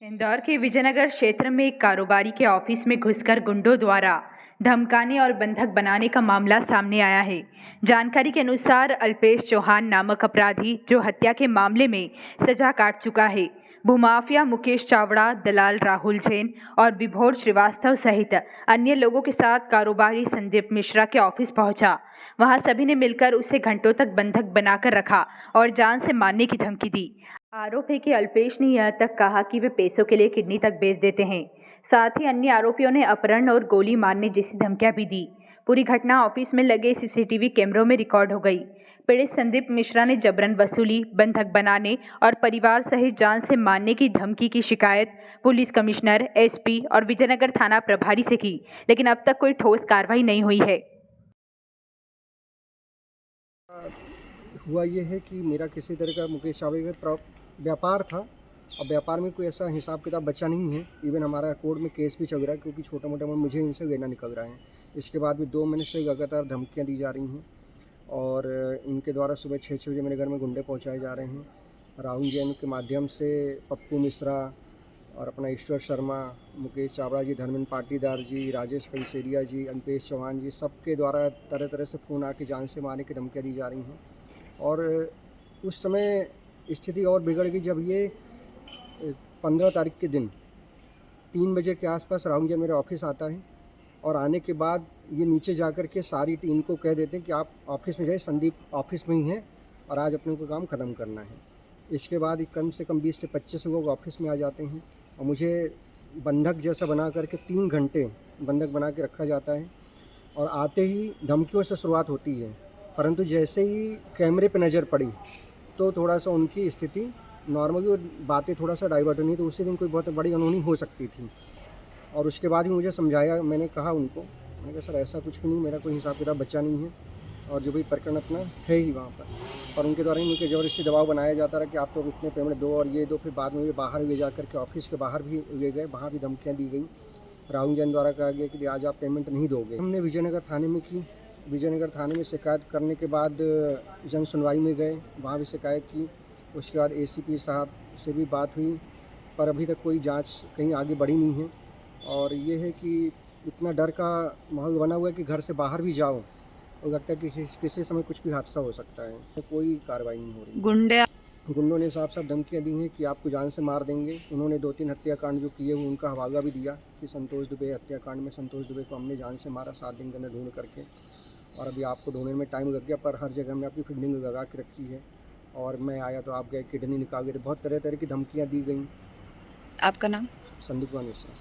इंदौर के विजयनगर क्षेत्र में एक कारोबारी के ऑफिस में घुसकर गुंडों द्वारा धमकाने और बंधक बनाने का मामला सामने आया है। जानकारी के अनुसार अल्पेश चौहान नामक अपराधी, जो हत्या के मामले में सजा काट चुका है, भूमाफिया मुकेश चावड़ा, दलाल राहुल जैन और विभोर श्रीवास्तव सहित अन्य लोगों के साथ कारोबारी संदीप मिश्रा के ऑफिस पहुंचा। वहां सभी ने मिलकर उसे घंटों तक बंधक बनाकर रखा और जान से मारने की धमकी दी। आरोप है कि अल्पेश ने यह तक कहा कि वे पैसों के लिए किडनी तक बेच देते हैं। साथ ही अन्य आरोपियों ने अपहरण और गोली मारने जैसी धमकियां भी दी। पूरी घटना ऑफिस में लगे सीसीटीवी कैमरों में रिकॉर्ड हो गई। पीड़ित संदीप मिश्रा ने जबरन वसूली, बंधक बनाने और परिवार सहित जान से मारने की धमकी की शिकायत पुलिस कमिश्नर, एसपी और विजयनगर थाना प्रभारी से की, लेकिन अब तक कोई ठोस कार्रवाई नहीं हुई है। हुआ ये है कि मेरा किसी तरह का मुकेश चावड़ा का व्यापार था और व्यापार में कोई ऐसा हिसाब किताब बचा नहीं है। इवन हमारा कोर्ट में केस भी चल रहा है, क्योंकि छोटा मोटा मुझे इनसे लेना निकल रहा है। इसके बाद भी 2 महीने से लगातार धमकियां दी जा रही हैं और इनके द्वारा सुबह 6 बजे मेरे घर में गुंडे पहुंचाए जा रहे हैं। राहुल जैन के माध्यम से पप्पू मिश्रा और अपना ईश्वर शर्मा, मुकेश चावड़ा जी, धर्मेंद्र पाटीदार जी, राजेश पंसेरिया जी, अल्पेश चौहान जी, सबके द्वारा तरह तरह से फ़ोन आके जान से मारने की धमकियाँ दी जा रही हैं। और उस समय स्थिति और बिगड़ गई जब ये 15 तारीख के दिन 3 बजे के आसपास राहुल जी मेरे ऑफिस आता है और आने के बाद ये नीचे जा कर के सारी टीम को कह देते हैं कि आप ऑफिस में जाइए, संदीप ऑफिस में ही हैं और आज अपने को काम ख़त्म करना है। इसके बाद कम से कम 20 से 25 लोग ऑफिस में आ जाते हैं और मुझे बंधक जैसा बना करके 3 घंटे बंधक बना के रखा जाता है। और आते ही धमकियों से शुरुआत होती है, परंतु जैसे ही कैमरे पे नज़र पड़ी तो थोड़ा सा उनकी स्थिति नॉर्मल और बातें थोड़ा सा डाइवर्ट हुई। तो उसी दिन कोई बहुत बड़ी अनहोनी हो सकती थी और उसके बाद भी मुझे समझाया, मैंने कहा उनको, मैंने कहा सर ऐसा कुछ भी नहीं, मेरा कोई हिसाब किताब बचा नहीं है और जो भी प्रकरण अपना है ही वहाँ पर उनके द्वारा ही उनके ज़बरदस्ती दबाव बनाया जाता रहा कि आप तो इतने पेमेंट दो और ये दो। फिर बाद में भी बाहर ले जा करके ऑफिस के बाहर भी ले गए, वहाँ भी धमकियाँ दी गई। राहुल जैन द्वारा कहा गया कि आज आप पेमेंट नहीं दोगे। हमने विजयनगर थाने में की, विजयनगर थाने में शिकायत करने के बाद जन सुनवाई में गए, वहाँ भी शिकायत की। उसके बाद एसीपी साहब से भी बात हुई, पर अभी तक कोई जांच कहीं आगे बढ़ी नहीं है। और ये है कि इतना डर का माहौल बना हुआ है कि घर से बाहर भी जाओ और लगता है कि किसी समय कुछ भी हादसा हो सकता है, तो कोई कार्रवाई नहीं हो रही। गुंडों ने साफ साफ धमकियाँ दी हैं कि आपको जान से मार देंगे। उन्होंने 2-3 हत्याकांड जो किए हुए उनका हवाला भी दिया कि संतोष दुबे हत्याकांड में संतोष दुबे को हमने जान से मारा 7 दिन के अंदर ढूंढ करके, और अभी आपको ढूंढने में टाइम लग गया, पर हर जगह में आपकी फील्डिंग लगा के रखी है और मैं आया तो आप गए किडनी निकाल गए। बहुत तरह तरह की धमकियाँ दी गई। आपका नाम? संदीप मिश्रा।